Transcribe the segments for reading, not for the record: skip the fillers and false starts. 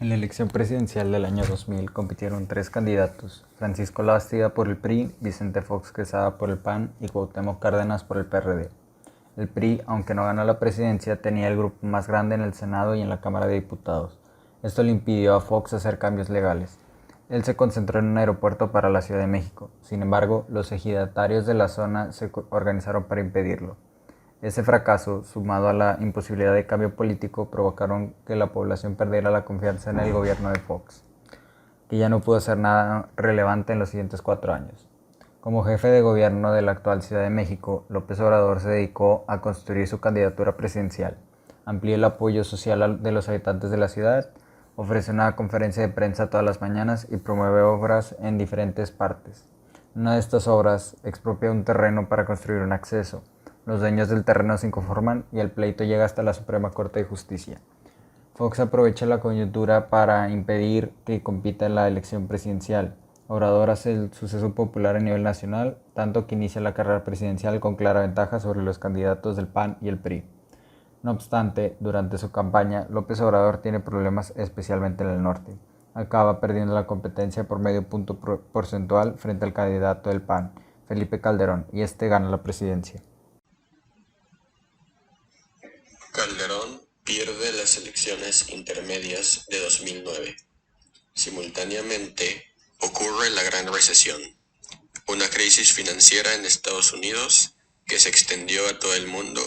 En la elección presidencial del año 2000 compitieron tres candidatos: Francisco Labastida por el PRI, Vicente Fox Quesada por el PAN y Cuauhtémoc Cárdenas por el PRD. El PRI, aunque no ganó la presidencia, tenía el grupo más grande en el Senado y en la Cámara de Diputados. Esto le impidió a Fox hacer cambios legales. Él se concentró en un aeropuerto para la Ciudad de México. Sin embargo, los ejidatarios de la zona se organizaron para impedirlo. Ese fracaso, sumado a la imposibilidad de cambio político, provocaron que la población perdiera la confianza en el gobierno de Fox, que ya no pudo hacer nada relevante en los siguientes 4 años. Como jefe de gobierno de la actual Ciudad de México, López Obrador se dedicó a construir su candidatura presidencial, amplió el apoyo social de los habitantes de la ciudad, ofrece una conferencia de prensa todas las mañanas y promueve obras en diferentes partes. Una de estas obras expropia un terreno para construir un acceso. Los dueños del terreno se inconforman y el pleito llega hasta la Suprema Corte de Justicia. Fox aprovecha la coyuntura para impedir que compita en la elección presidencial. Obrador hace el suceso popular a nivel nacional, tanto que inicia la carrera presidencial con clara ventaja sobre los candidatos del PAN y el PRI. No obstante, durante su campaña, López Obrador tiene problemas especialmente en el norte. Acaba perdiendo la competencia por medio punto porcentual frente al candidato del PAN, Felipe Calderón, y este gana la presidencia. Calderón pierde las elecciones intermedias de 2009. Simultáneamente, ocurre la Gran Recesión, una crisis financiera en Estados Unidos que se extendió a todo el mundo,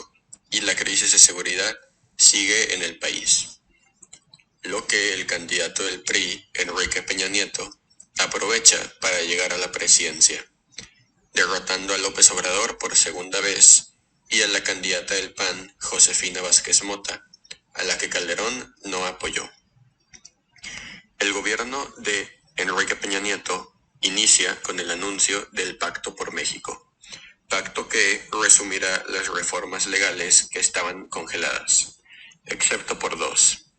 y la crisis de seguridad sigue en el país, lo que el candidato del PRI, Enrique Peña Nieto, aprovecha para llegar a la presidencia, derrotando a López Obrador por segunda vez y a la candidata del PAN, Josefina Vázquez Mota, a la que Calderón no apoyó. El gobierno de Enrique Peña Nieto inicia con el anuncio del Pacto por México, pacto que resumirá las reformas legales que estaban congeladas, excepto por dos.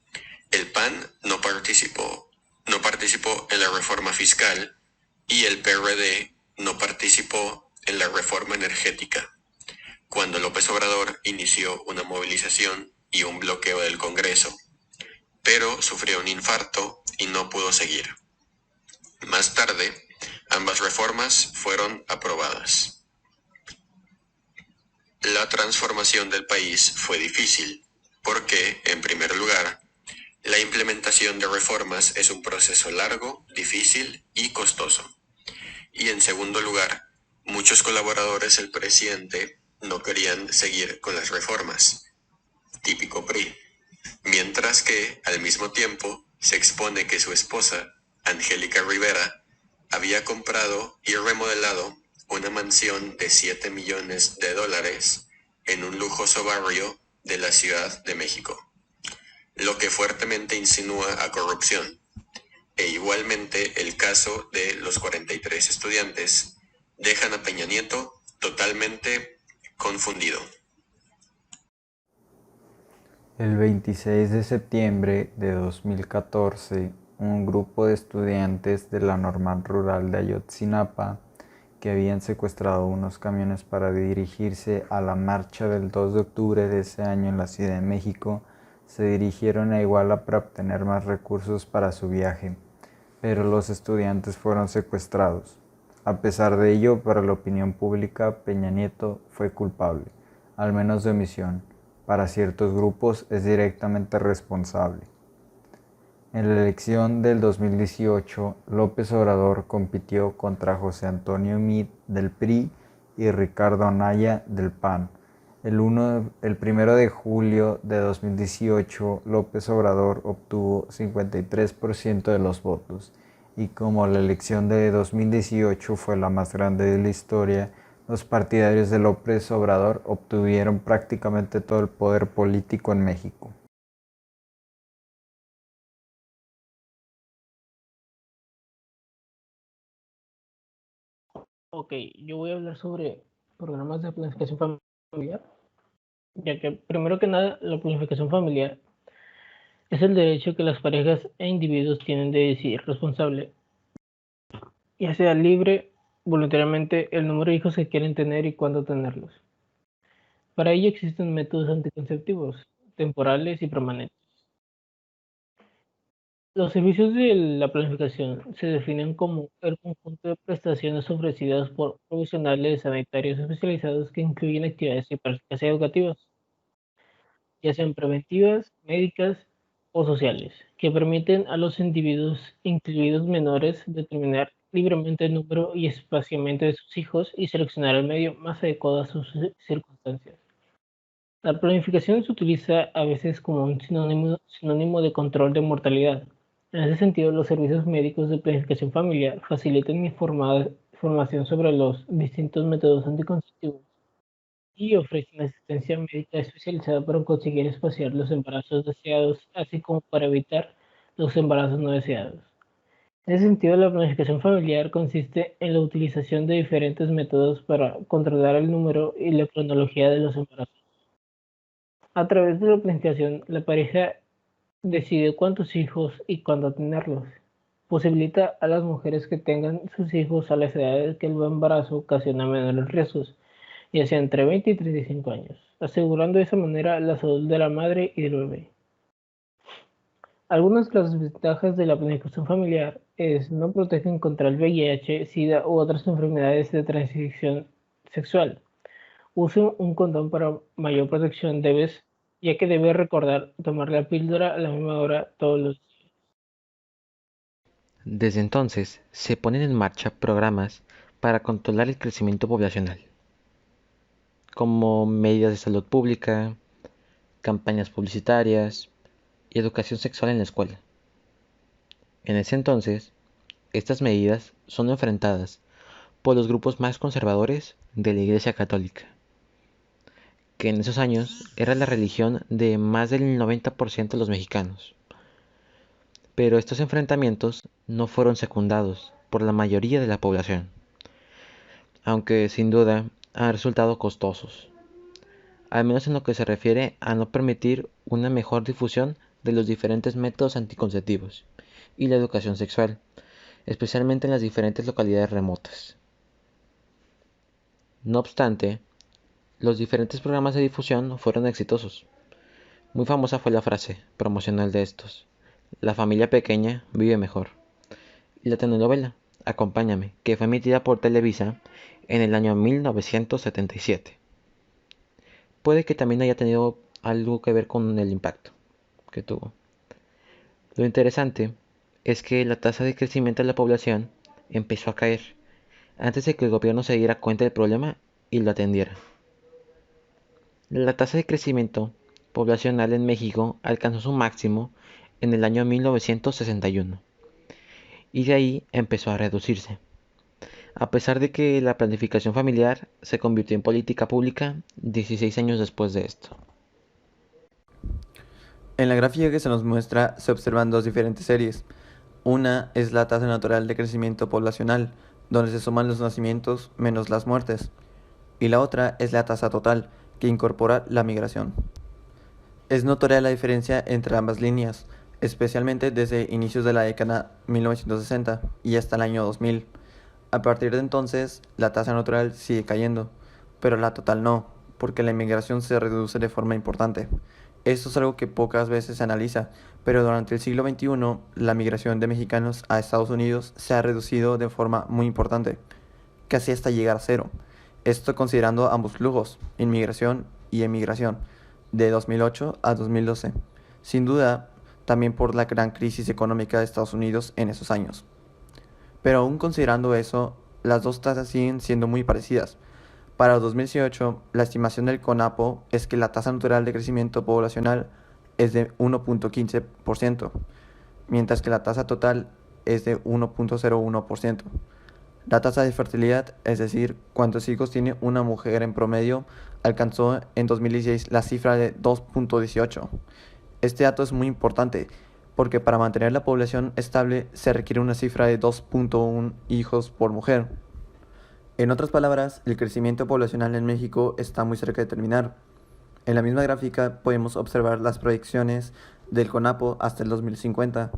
El PAN no participó en la reforma fiscal y el PRD no participó en la reforma energética, cuando López Obrador inició una movilización y un bloqueo del Congreso, pero sufrió un infarto y no pudo seguir. Más tarde, ambas reformas fueron aprobadas. La transformación del país fue difícil, porque, en primer lugar, la implementación de reformas es un proceso largo, difícil y costoso. Y en segundo lugar, muchos colaboradores del presidente no querían seguir con las reformas, típico PRI, mientras que, al mismo tiempo, se expone que su esposa, Angélica Rivera, había comprado y remodelado una mansión de $7 millones en un lujoso barrio de la Ciudad de México, lo que fuertemente insinúa a corrupción. E igualmente el caso de los 43 estudiantes dejan a Peña Nieto totalmente confundido. El 26 de septiembre de 2014, un grupo de estudiantes de la Normal Rural de Ayotzinapa, que habían secuestrado unos camiones para dirigirse a la marcha del 2 de octubre de ese año en la Ciudad de México, se dirigieron a Iguala para obtener más recursos para su viaje, pero los estudiantes fueron secuestrados. A pesar de ello, para la opinión pública, Peña Nieto fue culpable, al menos de omisión. Para ciertos grupos es directamente responsable. En la elección del 2018, López Obrador compitió contra José Antonio Meade del PRI y Ricardo Anaya del PAN. El 1 de julio de 2018, López Obrador obtuvo 53% de los votos, y como la elección de 2018 fue la más grande de la historia, los partidarios de López Obrador obtuvieron prácticamente todo el poder político en México. Ok, yo voy a hablar sobre programas de planificación familiar, ya que primero que nada, la planificación familiar es el derecho que las parejas e individuos tienen de decidir responsable, ya sea libre, voluntariamente, el número de hijos que quieren tener y cuándo tenerlos. Para ello existen métodos anticonceptivos, temporales y permanentes. Los servicios de la planificación se definen como el conjunto de prestaciones ofrecidas por profesionales sanitarios especializados que incluyen actividades y prácticas educativas, ya sean preventivas, médicas o sociales, que permiten a los individuos, incluidos menores, determinar libremente el número y espaciamiento de sus hijos y seleccionar el medio más adecuado a sus circunstancias. La planificación se utiliza a veces como un sinónimo de control de mortalidad. En ese sentido, los servicios médicos de planificación familiar facilitan información sobre los distintos métodos anticonceptivos y ofrecen asistencia médica especializada para conseguir espaciar los embarazos deseados, así como para evitar los embarazos no deseados. En ese sentido, la planificación familiar consiste en la utilización de diferentes métodos para controlar el número y la cronología de los embarazos. A través de la planificación, la pareja decide cuántos hijos y cuándo tenerlos. Posibilita a las mujeres que tengan sus hijos a las edades que el embarazo ocasiona menores riesgos, ya sea entre 20 y 35 años, asegurando de esa manera la salud de la madre y del bebé. Algunas de las ventajas de la planificación familiar es no protegen contra el VIH, SIDA u otras enfermedades de transmisión sexual. Use un condón para mayor protección, ya que debes recordar tomar la píldora a la misma hora todos los días. Desde entonces, se ponen en marcha programas para controlar el crecimiento poblacional, como medidas de salud pública, campañas publicitarias y educación sexual en la escuela. En ese entonces, estas medidas son enfrentadas por los grupos más conservadores de la Iglesia Católica, que en esos años era la religión de más del 90% de los mexicanos. Pero estos enfrentamientos no fueron secundados por la mayoría de la población, aunque sin duda han resultado costosos, al menos en lo que se refiere a no permitir una mejor difusión de los diferentes métodos anticonceptivos y la educación sexual, especialmente en las diferentes localidades remotas. No obstante, los diferentes programas de difusión fueron exitosos. Muy famosa fue la frase promocional de estos: la familia pequeña vive mejor. Y la telenovela Acompáñame, que fue emitida por Televisa en el año 1977. Puede que también haya tenido algo que ver con el impacto que tuvo. Lo interesante es que la tasa de crecimiento de la población empezó a caer antes de que el gobierno se diera cuenta del problema y lo atendiera. La tasa de crecimiento poblacional en México alcanzó su máximo en el año 1961 y de ahí empezó a reducirse, a pesar de que la planificación familiar se convirtió en política pública 16 años después de esto. En la gráfica que se nos muestra se observan dos diferentes series. Una es la tasa natural de crecimiento poblacional, donde se suman los nacimientos menos las muertes. Y la otra es la tasa total, que incorpora la migración. Es notoria la diferencia entre ambas líneas, especialmente desde inicios de la década 1960 y hasta el año 2000. A partir de entonces, la tasa natural sigue cayendo, pero la total no, porque la inmigración se reduce de forma importante. Esto es algo que pocas veces se analiza, pero durante el siglo XXI, la migración de mexicanos a Estados Unidos se ha reducido de forma muy importante, casi hasta llegar a cero. Esto considerando ambos flujos, inmigración y emigración, de 2008 a 2012. Sin duda, también por la gran crisis económica de Estados Unidos en esos años. Pero aún considerando eso, las dos tasas siguen siendo muy parecidas. Para 2018, la estimación del CONAPO es que la tasa natural de crecimiento poblacional es de 1.15%, mientras que la tasa total es de 1.01%. La tasa de fertilidad, es decir, cuántos hijos tiene una mujer en promedio, alcanzó en 2016 la cifra de 2.18. Este dato es muy importante, porque para mantener la población estable se requiere una cifra de 2.1 hijos por mujer. En otras palabras, el crecimiento poblacional en México está muy cerca de terminar. En la misma gráfica podemos observar las proyecciones del CONAPO hasta el 2050,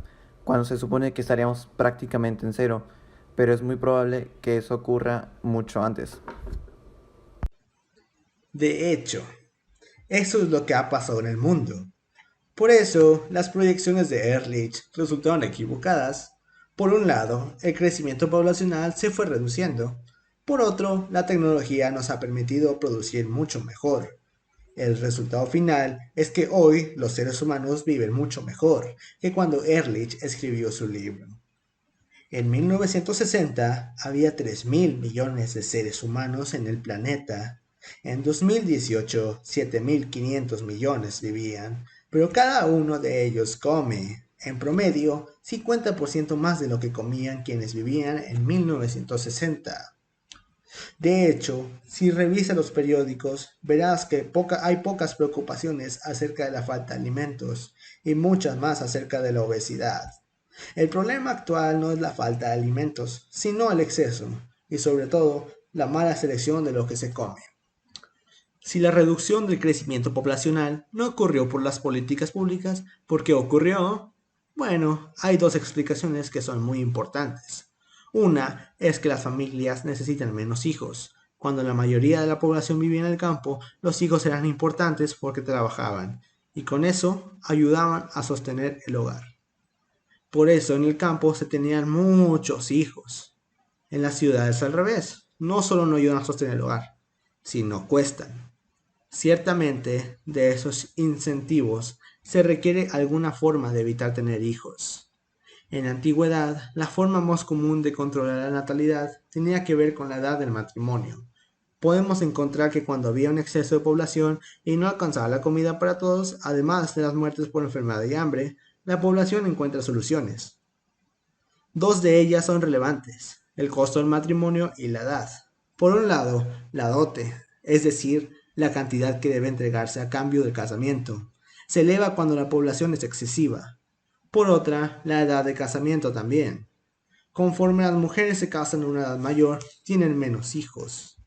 cuando se supone que estaríamos prácticamente en cero, pero es muy probable que eso ocurra mucho antes. De hecho, eso es lo que ha pasado en el mundo. Por eso, las proyecciones de Ehrlich resultaron equivocadas. Por un lado, el crecimiento poblacional se fue reduciendo. Por otro, la tecnología nos ha permitido producir mucho mejor. El resultado final es que hoy los seres humanos viven mucho mejor que cuando Ehrlich escribió su libro. En 1960 había 3.000 millones de seres humanos en el planeta. En 2018, 7.500 millones vivían, pero cada uno de ellos come, en promedio, 50% más de lo que comían quienes vivían en 1960. De hecho, si revisas los periódicos, verás que hay pocas preocupaciones acerca de la falta de alimentos y muchas más acerca de la obesidad. El problema actual no es la falta de alimentos, sino el exceso y sobre todo la mala selección de lo que se come. Si la reducción del crecimiento poblacional no ocurrió por las políticas públicas, ¿por qué ocurrió? Bueno, hay dos explicaciones que son muy importantes. Una es que las familias necesitan menos hijos. Cuando la mayoría de la población vivía en el campo, los hijos eran importantes porque trabajaban y con eso ayudaban a sostener el hogar. Por eso en el campo se tenían muchos hijos. En las ciudades al revés, no solo no ayudan a sostener el hogar, sino cuestan. Ciertamente, de esos incentivos se requiere alguna forma de evitar tener hijos. En la antigüedad, la forma más común de controlar la natalidad tenía que ver con la edad del matrimonio. Podemos encontrar que cuando había un exceso de población y no alcanzaba la comida para todos, además de las muertes por enfermedad y hambre, la población encuentra soluciones. Dos de ellas son relevantes: el costo del matrimonio y la edad. Por un lado, la dote, es decir, la cantidad que debe entregarse a cambio del casamiento, se eleva cuando la población es excesiva. Por otra, la edad de casamiento también. Conforme las mujeres se casan a una edad mayor, tienen menos hijos.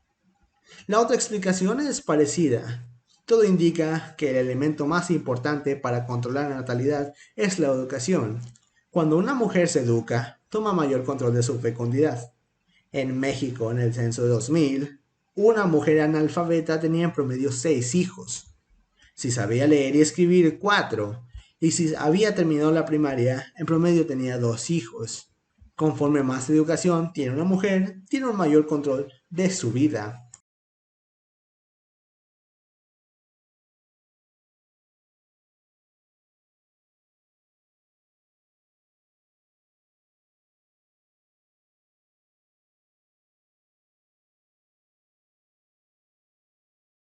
La otra explicación es parecida. Todo indica que el elemento más importante para controlar la natalidad es la educación. Cuando una mujer se educa, toma mayor control de su fecundidad. En México, en el censo de 2000, una mujer analfabeta tenía en promedio 6 hijos. Si sabía leer y escribir, 4. Y si había terminado la primaria, en promedio tenía 2 hijos. Conforme más educación tiene una mujer, tiene un mayor control de su vida.